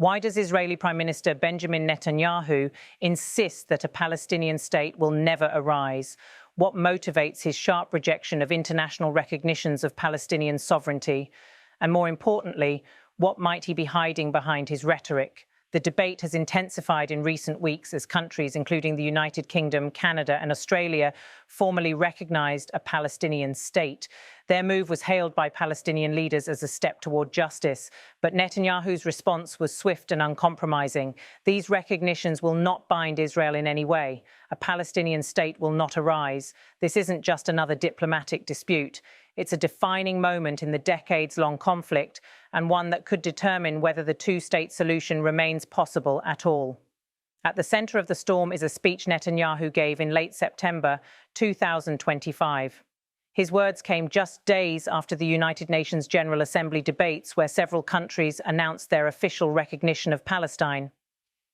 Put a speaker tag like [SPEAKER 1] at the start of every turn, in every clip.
[SPEAKER 1] Why does Israeli Prime Minister Benjamin Netanyahu insist that a Palestinian state will never arise? What motivates his sharp rejection of international recognitions of Palestinian sovereignty? And more importantly, what might he be hiding behind his rhetoric? The debate has intensified in recent weeks as countries, including the United Kingdom, Canada and Australia, formally recognized a Palestinian state. Their move was hailed by Palestinian leaders as a step toward justice, but Netanyahu's response was swift and uncompromising. These recognitions will not bind Israel in any way. A Palestinian state will not arise. This isn't just another diplomatic dispute. It's a defining moment in the decades-long conflict, and one that could determine whether the two-state solution remains possible at all. At the center of the storm is a speech Netanyahu gave in late September 2025. His words came just days after the United Nations General Assembly debates, where several countries announced their official recognition of Palestine.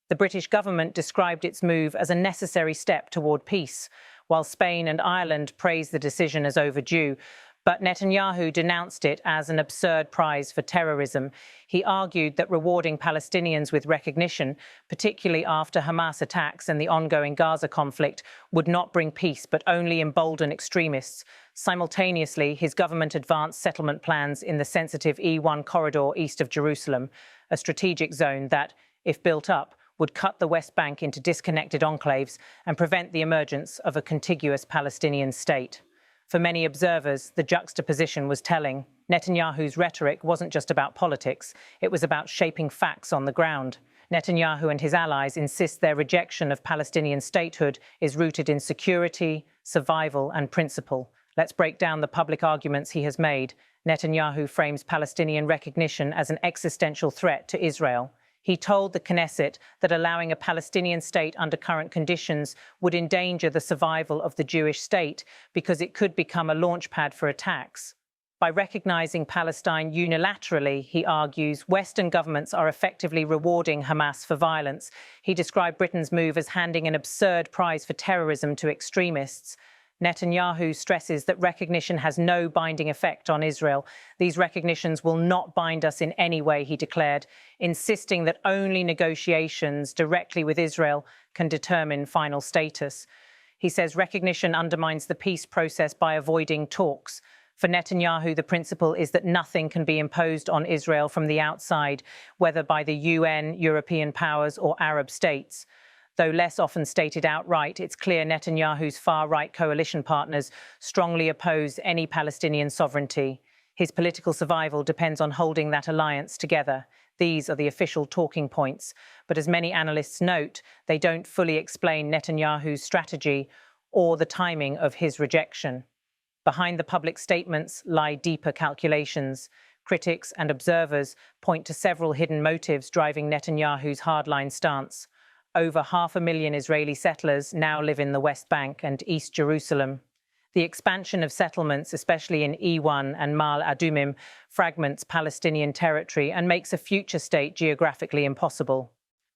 [SPEAKER 1] The British government described its move as a necessary step toward peace, while Spain and Ireland praised the decision as overdue. But Netanyahu denounced it as an absurd prize for terrorism. He argued that rewarding Palestinians with recognition, particularly after Hamas attacks and the ongoing Gaza conflict, would not bring peace but only embolden extremists. Simultaneously, his government advanced settlement plans in the sensitive E1 corridor east of Jerusalem, a strategic zone that, if built up, would cut the West Bank into disconnected enclaves and prevent the emergence of a contiguous Palestinian state. For many observers, the juxtaposition was telling. Netanyahu's rhetoric wasn't just about politics, it was about shaping facts on the ground. Netanyahu and his allies insist their rejection of Palestinian statehood is rooted in security, survival and principle. Let's break down the public arguments he has made. Netanyahu frames Palestinian recognition as an existential threat to Israel. He told the Knesset that allowing a Palestinian state under current conditions would endanger the survival of the Jewish state because it could become a launchpad for attacks. By recognizing Palestine unilaterally, he argues, Western governments are effectively rewarding Hamas for violence. He described Britain's move as handing an absurd prize for terrorism to extremists. Netanyahu stresses that recognition has no binding effect on Israel. These recognitions will not bind us in any way, he declared, insisting that only negotiations directly with Israel can determine final status. He says recognition undermines the peace process by avoiding talks. For Netanyahu, the principle is that nothing can be imposed on Israel from the outside, whether by the UN, European powers or Arab states. Though less often stated outright, it's clear Netanyahu's far-right coalition partners strongly oppose any Palestinian sovereignty. His political survival depends on holding that alliance together. These are the official talking points. But as many analysts note, they don't fully explain Netanyahu's strategy or the timing of his rejection. Behind the public statements lie deeper calculations. Critics and observers point to several hidden motives driving Netanyahu's hardline stance. Over 500,000 Israeli settlers now live in the West Bank and East Jerusalem. The expansion of settlements, especially in E1 and Ma'ale Adumim, fragments Palestinian territory and makes a future state geographically impossible.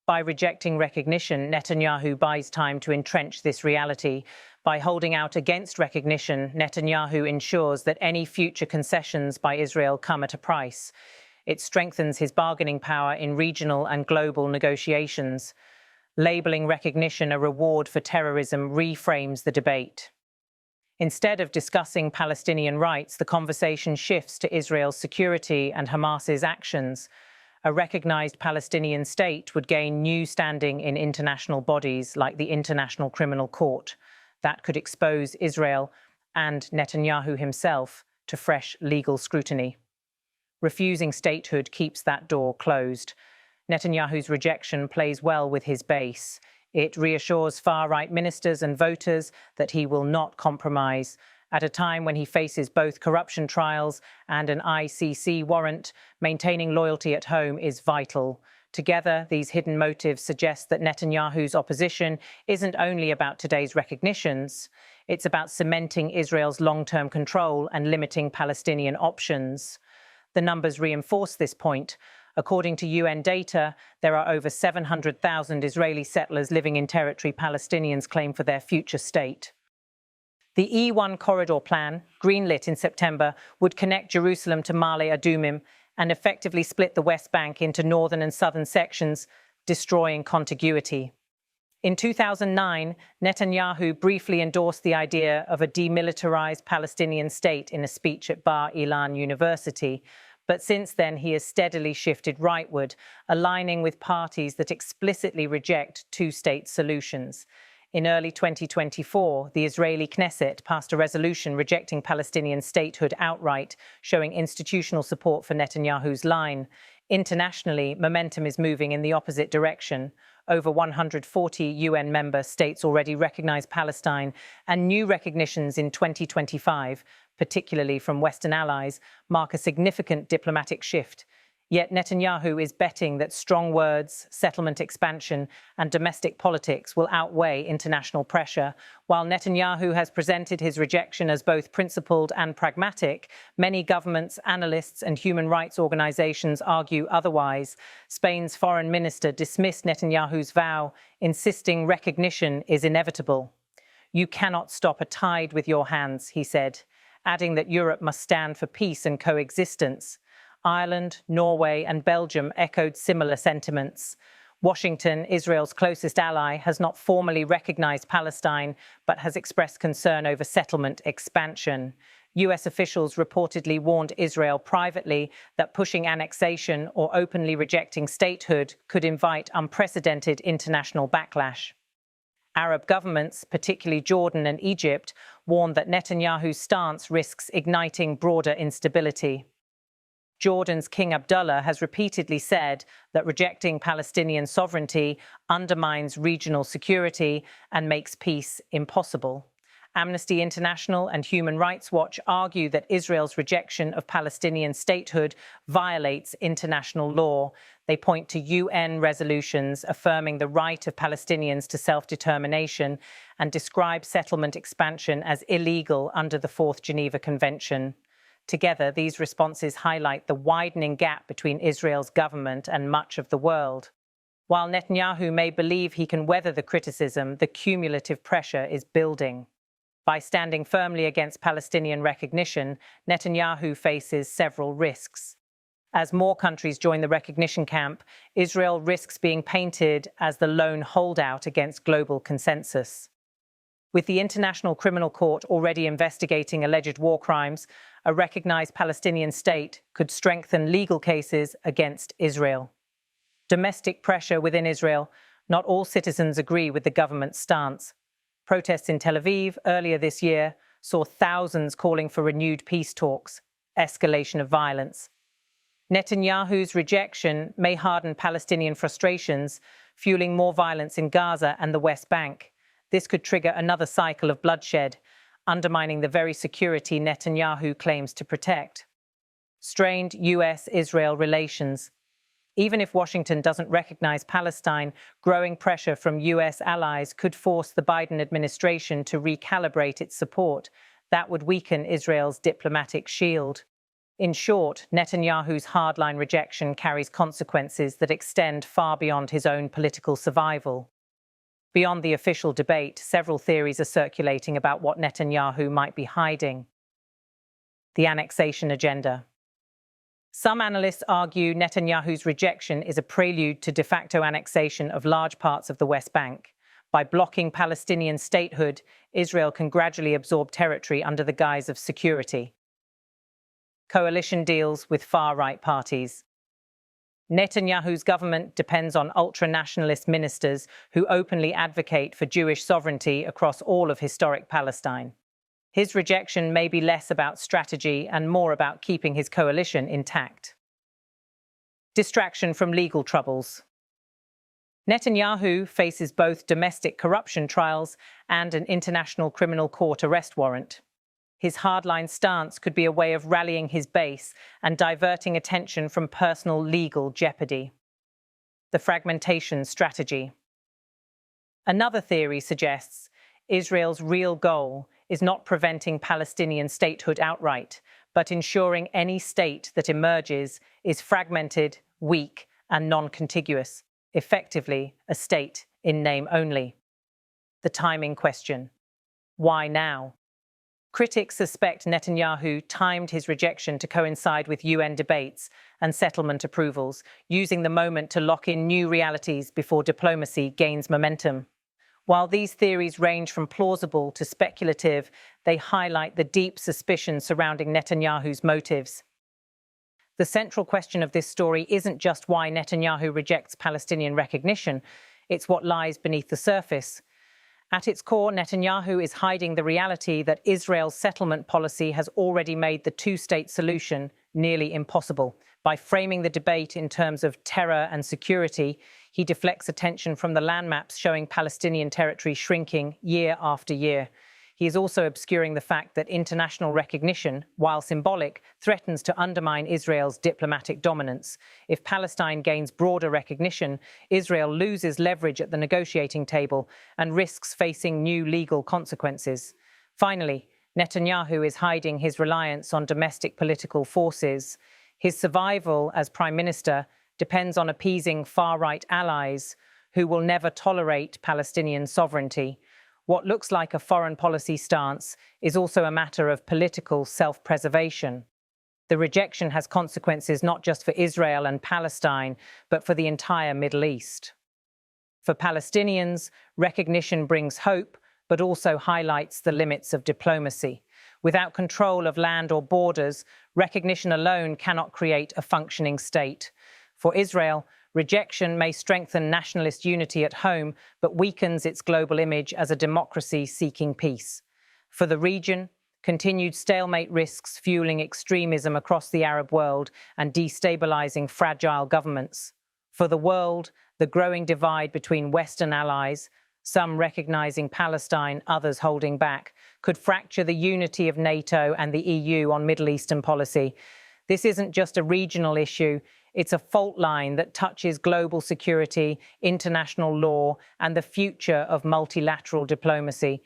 [SPEAKER 1] By rejecting recognition, Netanyahu buys time to entrench this reality. By holding out against recognition, Netanyahu ensures that any future concessions by Israel come at a price. It strengthens his bargaining power in regional and global negotiations. Labeling recognition a reward for terrorism reframes the debate. Instead of discussing Palestinian rights, the conversation shifts to Israel's security and Hamas's actions. A recognized Palestinian state would gain new standing in international bodies like the International Criminal Court. That could expose Israel and Netanyahu himself to fresh legal scrutiny. Refusing statehood keeps that door closed. Netanyahu's rejection plays well with his base. It reassures far-right ministers and voters that he will not compromise. At a time when he faces both corruption trials and an ICC warrant, maintaining loyalty at home is vital. Together, these hidden motives suggest that Netanyahu's opposition isn't only about today's recognitions, it's about cementing Israel's long-term control and limiting Palestinian options. The numbers reinforce this point. According to UN data, there are over 700,000 Israeli settlers living in territory Palestinians claim for their future state. The E1 corridor plan, greenlit in September, would connect Jerusalem to Ma'ale Adumim and effectively split the West Bank into northern and southern sections, destroying contiguity. In 2009, Netanyahu briefly endorsed the idea of a demilitarized Palestinian state in a speech at Bar Ilan University, but since then he has steadily shifted rightward, aligning with parties that explicitly reject two-state solutions. In early 2024, the Israeli Knesset passed a resolution rejecting Palestinian statehood outright, showing institutional support for Netanyahu's line. Internationally, momentum is moving in the opposite direction. Over 140 UN member states already recognize Palestine, and new recognitions in 2025, particularly from Western allies, mark a significant diplomatic shift. Yet Netanyahu is betting that strong words, settlement expansion, and domestic politics will outweigh international pressure. While Netanyahu has presented his rejection as both principled and pragmatic, many governments, analysts, and human rights organizations argue otherwise. Spain's foreign minister dismissed Netanyahu's vow, insisting recognition is inevitable. "You cannot stop a tide with your hands," he said, adding that Europe must stand for peace and coexistence. Ireland, Norway, and Belgium echoed similar sentiments. Washington, Israel's closest ally, has not formally recognized Palestine, but has expressed concern over settlement expansion. US officials reportedly warned Israel privately that pushing annexation or openly rejecting statehood could invite unprecedented international backlash. Arab governments, particularly Jordan and Egypt, warned that Netanyahu's stance risks igniting broader instability. Jordan's King Abdullah has repeatedly said that rejecting Palestinian sovereignty undermines regional security and makes peace impossible. Amnesty International and Human Rights Watch argue that Israel's rejection of Palestinian statehood violates international law. They point to UN resolutions affirming the right of Palestinians to self-determination and describe settlement expansion as illegal under the Fourth Geneva Convention. Together, these responses highlight the widening gap between Israel's government and much of the world. While Netanyahu may believe he can weather the criticism, the cumulative pressure is building. By standing firmly against Palestinian recognition, Netanyahu faces several risks. As more countries join the recognition camp, Israel risks being painted as the lone holdout against global consensus. With the International Criminal Court already investigating alleged war crimes, a recognized Palestinian state could strengthen legal cases against Israel. Domestic pressure within Israel. Not all citizens agree with the government's stance. Protests in Tel Aviv earlier this year saw thousands calling for renewed peace talks, escalation of violence. Netanyahu's rejection may harden Palestinian frustrations, fueling more violence in Gaza and the West Bank. This could trigger another cycle of bloodshed, undermining the very security Netanyahu claims to protect. Strained US-Israel relations. Even if Washington doesn't recognize Palestine, growing pressure from US allies could force the Biden administration to recalibrate its support. That would weaken Israel's diplomatic shield. In short, Netanyahu's hardline rejection carries consequences that extend far beyond his own political survival. Beyond the official debate, several theories are circulating about what Netanyahu might be hiding. The annexation agenda. Some analysts argue Netanyahu's rejection is a prelude to de facto annexation of large parts of the West Bank. By blocking Palestinian statehood, Israel can gradually absorb territory under the guise of security. Coalition deals with far-right parties. Netanyahu's government depends on ultra-nationalist ministers who openly advocate for Jewish sovereignty across all of historic Palestine. His rejection may be less about strategy and more about keeping his coalition intact. Distraction from legal troubles. Netanyahu faces both domestic corruption trials and an international criminal court arrest warrant. His hardline stance could be a way of rallying his base and diverting attention from personal legal jeopardy. The fragmentation strategy. Another theory suggests Israel's real goal is not preventing Palestinian statehood outright, but ensuring any state that emerges is fragmented, weak, and non-contiguous, effectively a state in name only. The timing question. Why now? Critics suspect Netanyahu timed his rejection to coincide with UN debates and settlement approvals, using the moment to lock in new realities before diplomacy gains momentum. While these theories range from plausible to speculative, they highlight the deep suspicion surrounding Netanyahu's motives. The central question of this story isn't just why Netanyahu rejects Palestinian recognition, it's what lies beneath the surface. At its core, Netanyahu is hiding the reality that Israel's settlement policy has already made the two-state solution nearly impossible. By framing the debate in terms of terror and security, he deflects attention from the land maps showing Palestinian territory shrinking year after year. He is also obscuring the fact that international recognition, while symbolic, threatens to undermine Israel's diplomatic dominance. If Palestine gains broader recognition, Israel loses leverage at the negotiating table and risks facing new legal consequences. Finally, Netanyahu is hiding his reliance on domestic political forces. His survival as prime minister depends on appeasing far-right allies who will never tolerate Palestinian sovereignty. What looks like a foreign policy stance is also a matter of political self-preservation. The rejection has consequences not just for Israel and Palestine, but for the entire Middle East. For Palestinians, recognition brings hope, but also highlights the limits of diplomacy. Without control of land or borders, recognition alone cannot create a functioning state. For Israel, rejection may strengthen nationalist unity at home, but weakens its global image as a democracy seeking peace. For the region, continued stalemate risks fueling extremism across the Arab world and destabilizing fragile governments. For the world, the growing divide between Western allies, some recognizing Palestine, others holding back, could fracture the unity of NATO and the EU on Middle Eastern policy. This isn't just a regional issue. It's a fault line that touches global security, international law, and the future of multilateral diplomacy.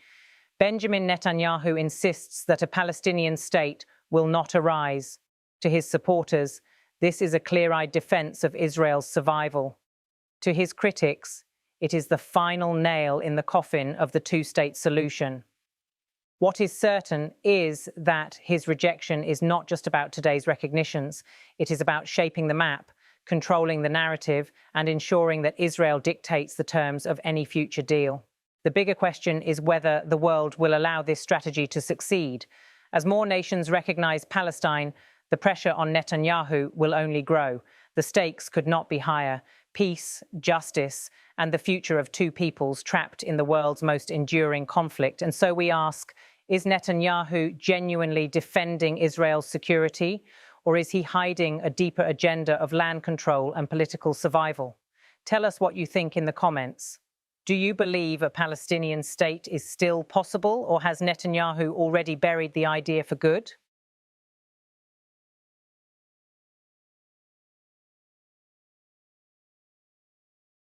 [SPEAKER 1] Benjamin Netanyahu insists that a Palestinian state will not arise. To his supporters, this is a clear-eyed defense of Israel's survival. To his critics, it is the final nail in the coffin of the two-state solution. What is certain is that his rejection is not just about today's recognitions. It is about shaping the map, controlling the narrative, and ensuring that Israel dictates the terms of any future deal. The bigger question is whether the world will allow this strategy to succeed. As more nations recognize Palestine, the pressure on Netanyahu will only grow. The stakes could not be higher. Peace, justice, and the future of two peoples trapped in the world's most enduring conflict. And so we ask, is Netanyahu genuinely defending Israel's security, or is he hiding a deeper agenda of land control and political survival? Tell us what you think in the comments. Do you believe a Palestinian state is still possible, or has Netanyahu already buried the idea for good?